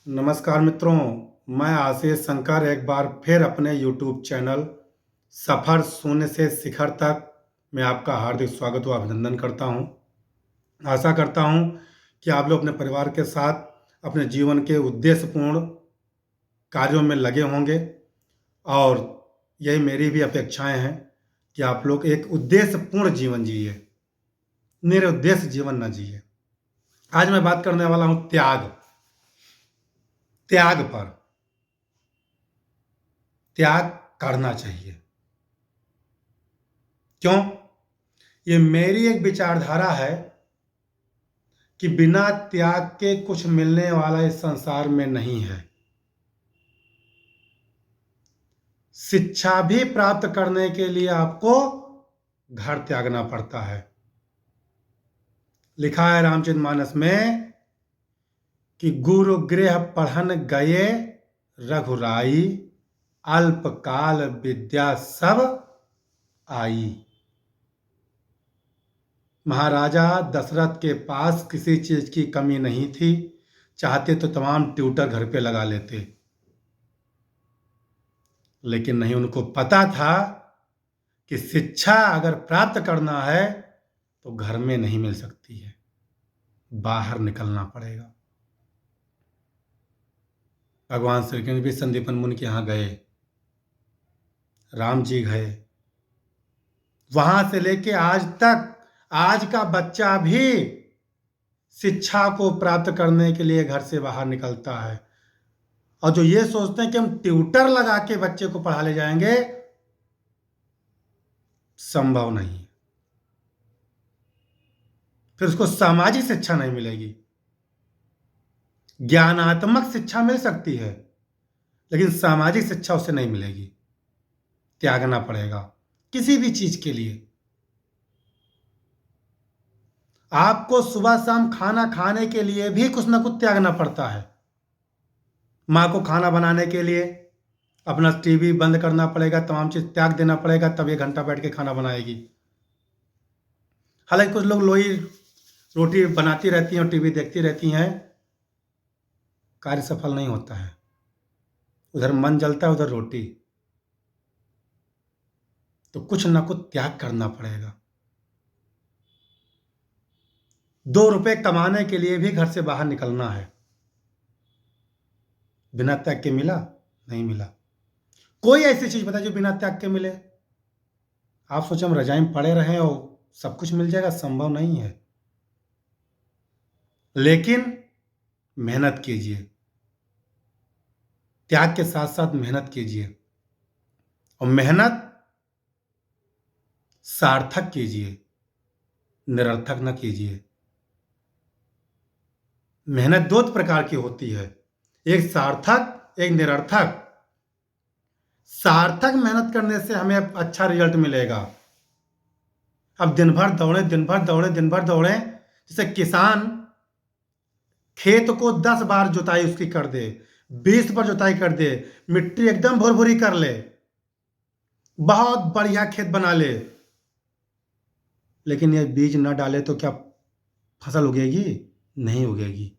नमस्कार मित्रों, मैं आशीष शंकर एक बार फिर अपने YouTube चैनल सफ़र शून्य से शिखर तक में आपका हार्दिक स्वागत व अभिनंदन करता हूं। आशा करता हूं कि आप लोग अपने परिवार के साथ अपने जीवन के उद्देश्यपूर्ण कार्यों में लगे होंगे और यही मेरी भी अपेक्षाएं हैं कि आप लोग एक उद्देश्यपूर्ण जीवन जिए, निरुद्देश्य जीवन न जिए। आज मैं बात करने वाला हूं त्याग पर। त्याग करना चाहिए। क्यों? ये मेरी एक विचारधारा है कि बिना त्याग के कुछ मिलने वाला इस संसार में नहीं है। शिक्षा भी प्राप्त करने के लिए आपको घर त्यागना पड़ता है। लिखा है रामचरितमानस में कि गुरु गृह पढ़न गए रघुराई, अल्पकाल विद्या सब आई। महाराजा दशरथ के पास किसी चीज की कमी नहीं थी, चाहते तो तमाम ट्यूटर घर पे लगा लेते, लेकिन नहीं, उनको पता था कि शिक्षा अगर प्राप्त करना है तो घर में नहीं मिल सकती है, बाहर निकलना पड़ेगा। भगवान श्री कृष्ण भी संदीपन मुनि के यहां गए, राम जी गए, वहां से लेके आज तक आज का बच्चा भी शिक्षा को प्राप्त करने के लिए घर से बाहर निकलता है। और जो ये सोचते हैं कि हम ट्यूटर लगा के बच्चे को पढ़ा ले जाएंगे, संभव नहीं। फिर उसको सामाजिक शिक्षा नहीं मिलेगी। ज्ञानात्मक शिक्षा मिल सकती है, लेकिन सामाजिक शिक्षा उसे नहीं मिलेगी। त्यागना पड़ेगा किसी भी चीज के लिए। आपको सुबह शाम खाना खाने के लिए भी कुछ ना कुछ त्यागना पड़ता है। माँ को खाना बनाने के लिए अपना टीवी बंद करना पड़ेगा, तमाम चीज त्याग देना पड़ेगा, तब 1 घंटा बैठ के खाना बनाएगी। हालांकि कुछ लोग लोई रोटी बनाती रहती हैं और टीवी देखती रहती हैं, कार्य सफल नहीं होता है। उधर मन जलता है, उधर रोटी। तो कुछ ना कुछ त्याग करना पड़ेगा। 2 रुपए कमाने के लिए भी घर से बाहर निकलना है। बिना त्याग के मिला? नहीं मिला। कोई ऐसी चीज बता जो बिना त्याग के मिले। आप सोचो हम रजाई में पड़े रहे और सब कुछ मिल जाएगा, संभव नहीं है। लेकिन मेहनत कीजिए, त्याग के साथ साथ मेहनत कीजिए, और मेहनत सार्थक कीजिए, निरर्थक न कीजिए। मेहनत 2 प्रकार की होती है, एक सार्थक, एक निरर्थक। सार्थक मेहनत करने से हमें अच्छा रिजल्ट मिलेगा। अब दिन भर दौड़े, दिन भर दौड़े, दिन भर दौड़े। जैसे किसान खेत को 10 बार जुताई उसकी कर दे, 20 बार जुताई कर दे, मिट्टी एकदम भुरभुरी कर ले, बहुत बढ़िया खेत बना ले, लेकिन ये बीज न डाले तो क्या फसल उगेगी? नहीं उगेगी।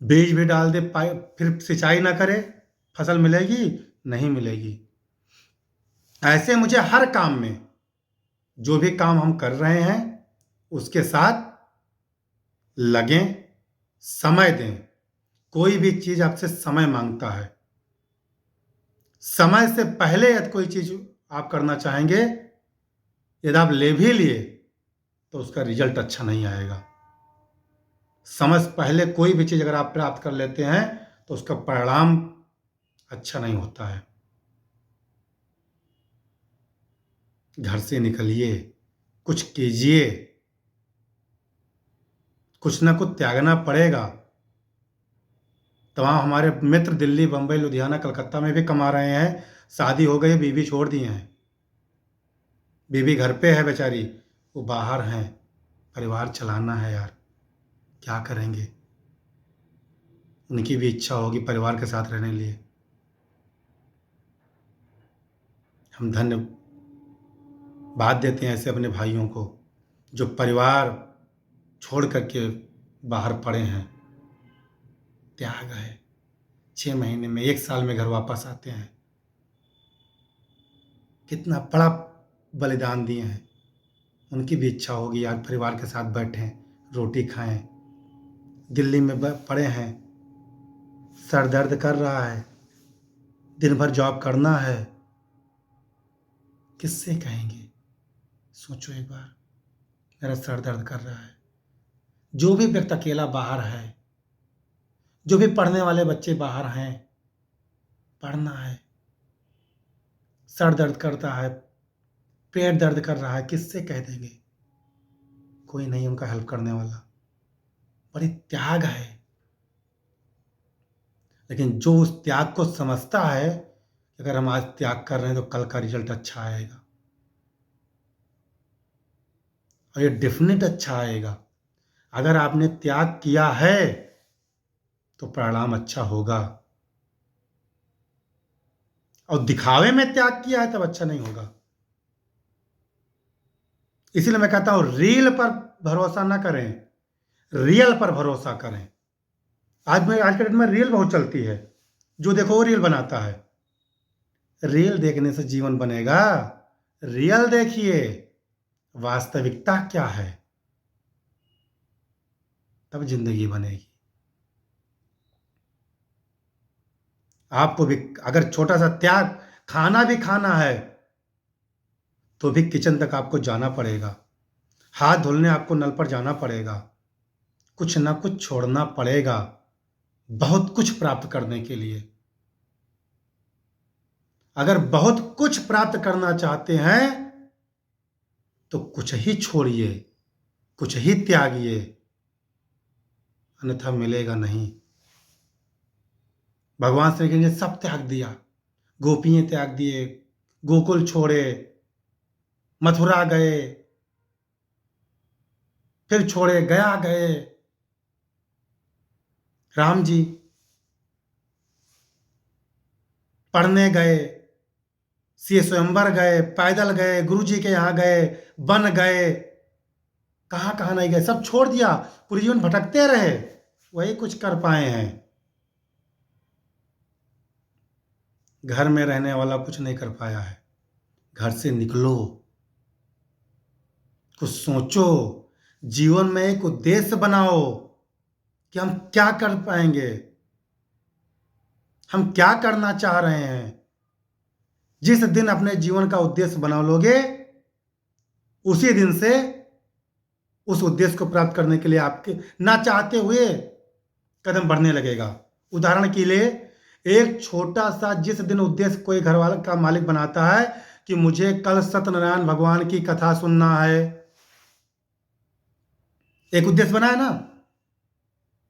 बीज भी डाल दे, फिर सिंचाई ना करे, फसल मिलेगी? नहीं मिलेगी। ऐसे मुझे हर काम में, जो भी काम हम कर रहे हैं उसके साथ लगें, समय दें। कोई भी चीज आपसे समय मांगता है। समय से पहले यदि कोई चीज आप करना चाहेंगे, यदि आप ले भी लिए तो उसका रिजल्ट अच्छा नहीं आएगा। समय से पहले कोई भी चीज अगर आप प्राप्त कर लेते हैं तो उसका परिणाम अच्छा नहीं होता है। घर से निकलिए, कुछ कीजिए, कुछ ना कुछ त्यागना पड़ेगा। तमाम हमारे मित्र दिल्ली, बंबई, लुधियाना, कलकत्ता में भी कमा रहे हैं। शादी हो गई, बीवी छोड़ दी हैं, बीवी घर पे है बेचारी, वो बाहर हैं। परिवार चलाना है यार, क्या करेंगे? उनकी भी इच्छा होगी परिवार के साथ रहने के लिए। हम धन्यवाद देते हैं ऐसे अपने भाइयों को जो परिवार छोड़ करके बाहर पड़े हैं। त्याग है। 6 महीने में, 1 साल में घर वापस आते हैं। कितना बड़ा बलिदान दिए हैं। उनकी भी इच्छा होगी यार परिवार के साथ बैठें, रोटी खाएं। दिल्ली में पड़े हैं, सर दर्द कर रहा है, दिन भर जॉब करना है। किससे कहेंगे? सोचो एक बार, मेरा सर दर्द कर रहा है। जो भी व्यक्ति अकेला बाहर है, जो भी पढ़ने वाले बच्चे बाहर हैं, पढ़ना है, सर दर्द करता है, पेट दर्द कर रहा है, किससे कह देंगे? कोई नहीं उनका हेल्प करने वाला। बड़ी त्याग है। लेकिन जो उस त्याग को समझता है कि अगर हम आज त्याग कर रहे हैं तो कल का रिजल्ट अच्छा आएगा, और ये डेफिनेट अच्छा आएगा। अगर आपने त्याग किया है तो परिणाम अच्छा होगा, और दिखावे में त्याग किया है तब अच्छा नहीं होगा। इसीलिए मैं कहता हूं रील पर भरोसा ना करें, रियल पर भरोसा करें। आज के डेट में रील बहुत चलती है, जो देखो वो रील बनाता है। रील देखने से जीवन बनेगा? रियल देखिए, वास्तविकता क्या है, तब जिंदगी बनेगी। आपको भी अगर छोटा सा त्याग, खाना भी खाना है तो भी किचन तक आपको जाना पड़ेगा, हाथ धुलने आपको नल पर जाना पड़ेगा, कुछ ना कुछ छोड़ना पड़ेगा बहुत कुछ प्राप्त करने के लिए। अगर बहुत कुछ प्राप्त करना चाहते हैं तो कुछ ही छोड़िए, कुछ ही त्यागिए, अन्यथा मिलेगा नहीं। भगवान श्री कृष्ण ने सब त्याग दिया। गोपियां त्याग दिए, गोकुल छोड़े, मथुरा गए, फिर छोड़े, गया गए। राम जी पढ़ने गए, सीए स्वयंवर गए, पैदल गए, गुरु जी के यहाँ गए, वन गए, कहाँ कहाँ नहीं गए, सब छोड़ दिया, पूरी जीवन भटकते रहे, वही कुछ कर पाए हैं। घर में रहने वाला कुछ नहीं कर पाया है। घर से निकलो, कुछ सोचो, जीवन में एक उद्देश्य बनाओ कि हम क्या कर पाएंगे, हम क्या करना चाह रहे हैं। जिस दिन अपने जीवन का उद्देश्य बना लोगे, उसी दिन से उस उद्देश्य को प्राप्त करने के लिए आपके ना चाहते हुए कदम बढ़ने लगेगा। उदाहरण के लिए, एक छोटा सा जिस दिन उद्देश्य कोई घर वाला का मालिक बनाता है कि मुझे कल सत्यनारायण भगवान की कथा सुनना है, एक उद्देश्य बनाया ना।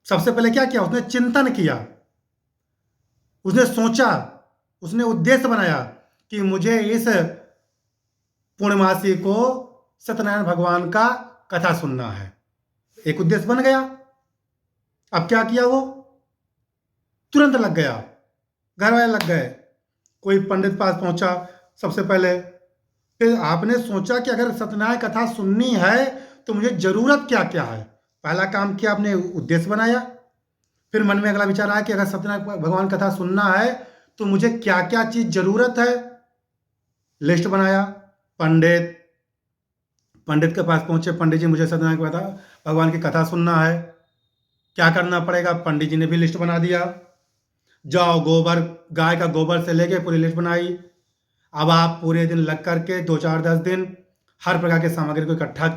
सबसे पहले क्या किया? उसने चिंतन किया, उसने सोचा, उसने उद्देश्य बनाया कि मुझे इस पूर्णमासी को सत्यनारायण भगवान का कथा सुनना है। एक उद्देश्य बन गया। अब क्या किया? वो तुरंत लग गया, घर वाले लग गए, कोई पंडित पास पहुंचा सबसे पहले। फिर आपने सोचा कि अगर सत्यनारायण कथा सुननी है तो मुझे जरूरत क्या क्या है। पहला काम किया, आपने उद्देश्य बनाया। फिर मन में अगला विचार आया कि अगर सत्यनारायण भगवान कथा सुनना है तो मुझे क्या क्या चीज जरूरत है। लिस्ट बनाया। पंडित पंडित के पास पहुंचे, पंडित जी मुझे सत्यनारायण कथा भगवान की कथा सुनना है, क्या करना पड़ेगा? पंडित जी ने भी लिस्ट बना दिया। जाओ, गोबर, गाय का गोबर से लेके पूरी लिस्ट बनाई। अब आप पूरे दिन लग करके 2 4 10 दिन हर प्रकार के सामग्री को इकट्ठा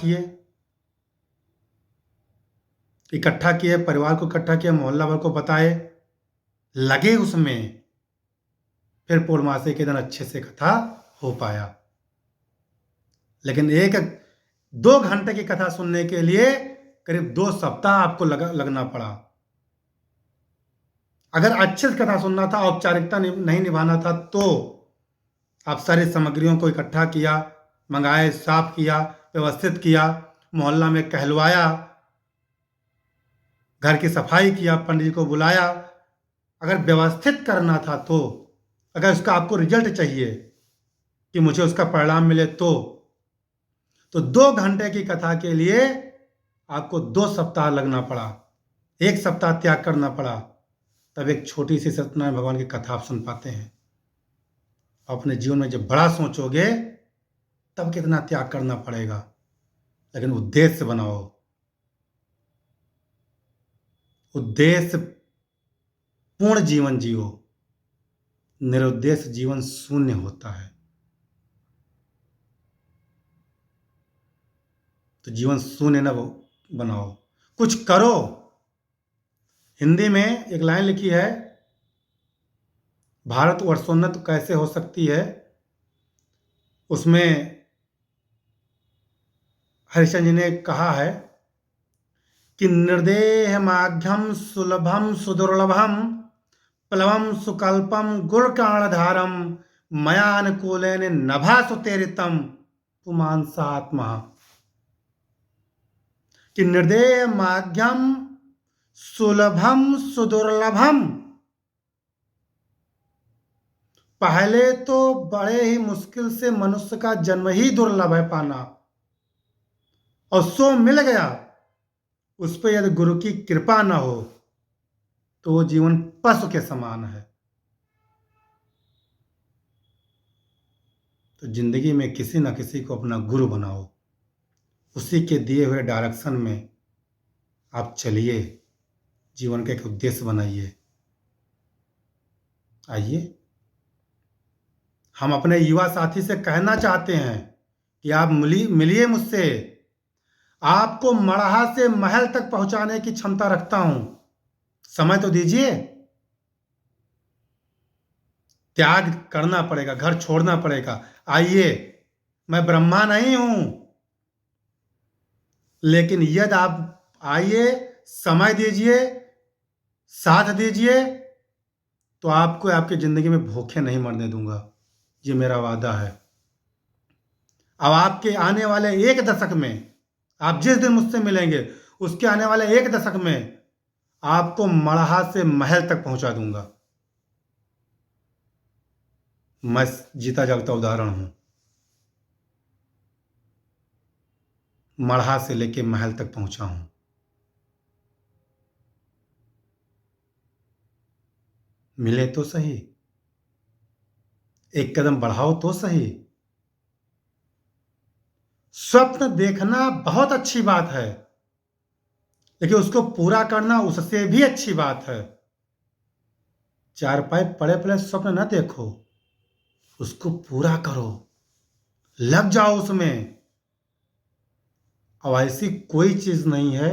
किए, परिवार को इकट्ठा किया, मोहल्ला भर को बताए, लगे उसमें। फिर पूर्णमासी के दिन अच्छे से कथा हो पाया। लेकिन 1 2 घंटे की कथा सुनने के लिए करीब 2 सप्ताह आपको लगना पड़ा। अगर अच्छे से कथा सुनना था, औपचारिकता नहीं निभाना था, तो आप सारी सामग्रियों को इकट्ठा किया, मंगाए, साफ किया, व्यवस्थित किया, मोहल्ला में कहलवाया, घर की सफाई किया, पंडित जी को बुलाया। अगर व्यवस्थित करना था तो, अगर उसका आपको रिजल्ट चाहिए कि मुझे उसका परिणाम मिले तो 2 घंटे की कथा के लिए आपको 2 सप्ताह लगना पड़ा। एक सप्ताह त्याग करना पड़ा, तब एक छोटी सी सत्यनारायण भगवान की कथा आप सुन पाते हैं। अपने जीवन में जब बड़ा सोचोगे तब कितना त्याग करना पड़ेगा, लेकिन उद्देश्य बनाओ। उद्देश्य पूर्ण जीवन जियो। निरुद्देश्य जीवन शून्य होता है। तो जीवन शून्य न बनाओ, कुछ करो। हिंदी में एक लाइन लिखी है, भारत वर्षोन्नत कैसे हो सकती है। उसमें हरिश्चंद्र जी ने कहा है कि निर्देहमाघ्यम सुलभम सुदुर्लभम प्लवम सुकल्पम गुणकाणधारम मयानुकूलेन नभासुतेरितम पुमांसात्मा। कि निर्देहमाघ्यम सुलभम सुदुर्लभम, पहले तो बड़े ही मुश्किल से मनुष्य का जन्म ही दुर्लभ है पाना, और सो मिल गया, उस पर यदि गुरु की कृपा न हो तो वो जीवन पशु के समान है। तो जिंदगी में किसी न किसी को अपना गुरु बनाओ, उसी के दिए हुए डायरेक्शन में आप चलिए, जीवन का एक उद्देश्य बनाइए। आइए, हम अपने युवा साथी से कहना चाहते हैं कि आप मिलिए मुझसे। आपको मड़हा से महल तक पहुंचाने की क्षमता रखता हूं, समय तो दीजिए। त्याग करना पड़ेगा, घर छोड़ना पड़ेगा। आइए, मैं ब्रह्मा नहीं हूं, लेकिन यदि आप आइए, समय दीजिए, साथ दीजिए, तो आपको आपकी जिंदगी में भूखे नहीं मरने दूंगा। ये मेरा वादा है। अब आपके आने वाले एक दशक में, आप जिस दिन मुझसे मिलेंगे उसके आने वाले एक दशक में आपको मड़हा से महल तक पहुंचा दूंगा। मैं जीता जागता उदाहरण हूं। मड़हा से लेके महल तक पहुंचा हूं। मिले तो सही, एक कदम बढ़ाओ तो सही। स्वप्न देखना बहुत अच्छी बात है, लेकिन उसको पूरा करना उससे भी अच्छी बात है। चारपाई पड़े पड़े स्वप्न न देखो, उसको पूरा करो, लग जाओ उसमें। अब ऐसी कोई चीज नहीं है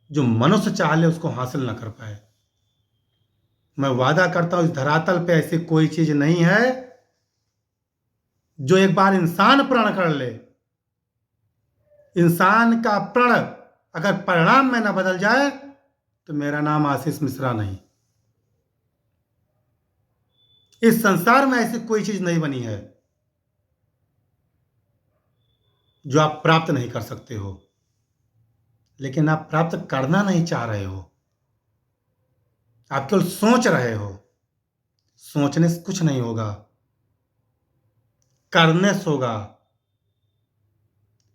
जो मनुष्य चाह ले उसको हासिल ना कर पाए। मैं वादा करता हूं, इस धरातल पे ऐसी कोई चीज नहीं है जो एक बार इंसान प्रण कर ले, इंसान का प्रण अगर परिणाम में ना बदल जाए तो मेरा नाम आशीष मिश्रा नहीं। इस संसार में ऐसी कोई चीज नहीं बनी है जो आप प्राप्त नहीं कर सकते हो, लेकिन आप प्राप्त करना नहीं चाह रहे हो। आप केवल सोच रहे हो। सोचने से कुछ नहीं होगा, करने से होगा।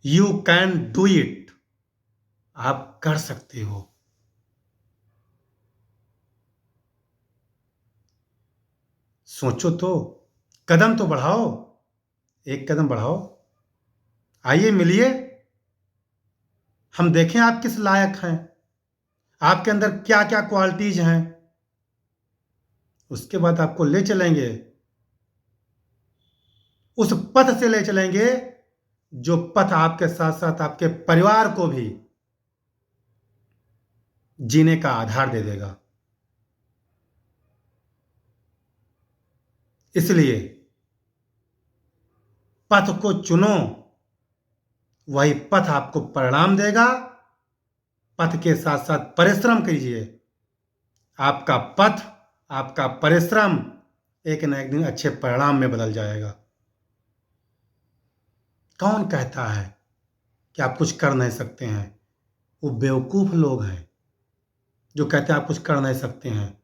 You can do it. आप कर सकते हो। सोचो तो, कदम तो बढ़ाओ, एक कदम बढ़ाओ। आइए, मिलिए, हम देखें आप किस लायक हैं, आपके अंदर क्या क्या क्वालिटीज हैं। उसके बाद आपको ले चलेंगे, उस पथ से ले चलेंगे जो पथ आपके साथ साथ आपके परिवार को भी जीने का आधार दे देगा। इसलिए पथ को चुनो, वही पथ आपको परिणाम देगा। पथ के साथ साथ परिश्रम कीजिए। आपका पथ, आपका परिश्रम एक न एक दिन अच्छे परिणाम में बदल जाएगा। कौन कहता है कि आप कुछ कर नहीं सकते हैं? वो बेवकूफ लोग हैं जो कहते हैं आप कुछ कर नहीं सकते हैं।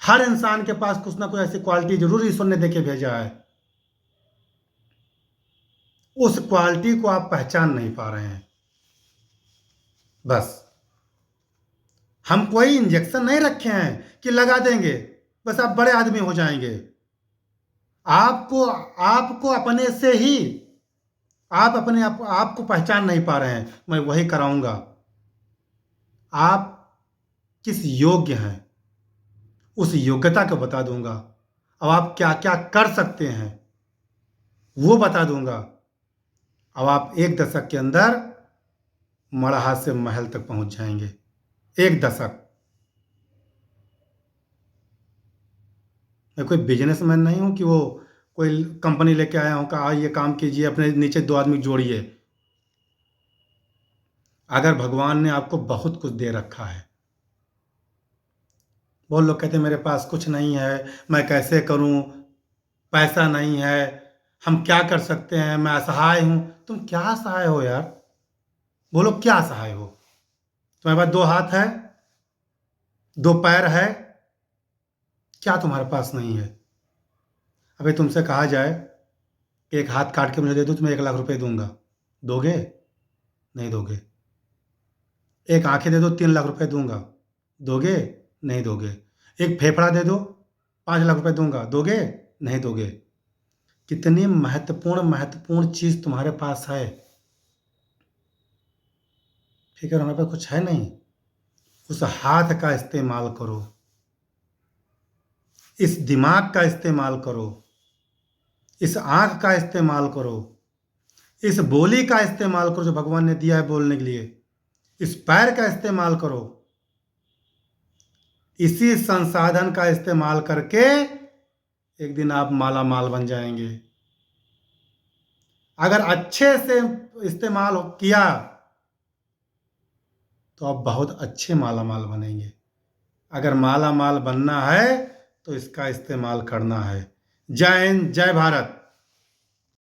हर इंसान के पास कुछ ना कुछ ऐसी क्वालिटी जरूर ईश्वर ने देके भेजा है। उस क्वालिटी को आप पहचान नहीं पा रहे हैं। बस हम कोई इंजेक्शन नहीं रखे हैं कि लगा देंगे बस आप बड़े आदमी हो जाएंगे। आपको आपको अपने से ही आप अपने आप को पहचान नहीं पा रहे हैं। मैं वही कराऊंगा। आप किस योग्य हैं उस योग्यता को बता दूंगा। अब आप क्या क्या कर सकते हैं वो बता दूंगा। अब आप एक दशक के अंदर मड़हा से महल तक पहुंच जाएंगे। एक दशक। मैं कोई बिजनेसमैन नहीं हूं कि वो कोई कंपनी लेके आया हूं कहा ये काम कीजिए अपने नीचे दो आदमी जोड़िए। अगर भगवान ने आपको बहुत कुछ दे रखा है, बहुत लोग कहते हैं मेरे पास कुछ नहीं है, मैं कैसे करूं, पैसा नहीं है, हम क्या कर सकते हैं, मैं असहाय हूं। तुम क्या असहाय हो यार? बोलो क्या असहाय हो? तुम्हारे पास दो हाथ है, दो पैर है, क्या तुम्हारे पास नहीं है? अबे तुमसे कहा जाए कि एक हाथ काट के मुझे दे दो, तुम्हें 1 लाख रुपए दूंगा, दोगे? नहीं दोगे। एक आंखें दे दो, 3 लाख रुपए दूंगा, दोगे? नहीं दोगे। एक फेफड़ा दे दो, 5 लाख रुपए दूंगा, दोगे? नहीं दोगे। कितनी महत्वपूर्ण महत्वपूर्ण चीज तुम्हारे पास है, फिक्र हमारे पास कुछ है नहीं। उस हाथ का इस्तेमाल करो, इस दिमाग का इस्तेमाल करो, इस आंख का इस्तेमाल करो, इस बोली का इस्तेमाल करो जो भगवान ने दिया है बोलने के लिए, इस पैर का इस्तेमाल करो। इसी संसाधन का इस्तेमाल करके एक दिन आप माला माल बन जाएंगे। अगर अच्छे से इस्तेमाल किया तो आप बहुत अच्छे माला माल बनेंगे। अगर माला माल बनना है तो इसका इस्तेमाल करना है। जय हिंद, जय भारत।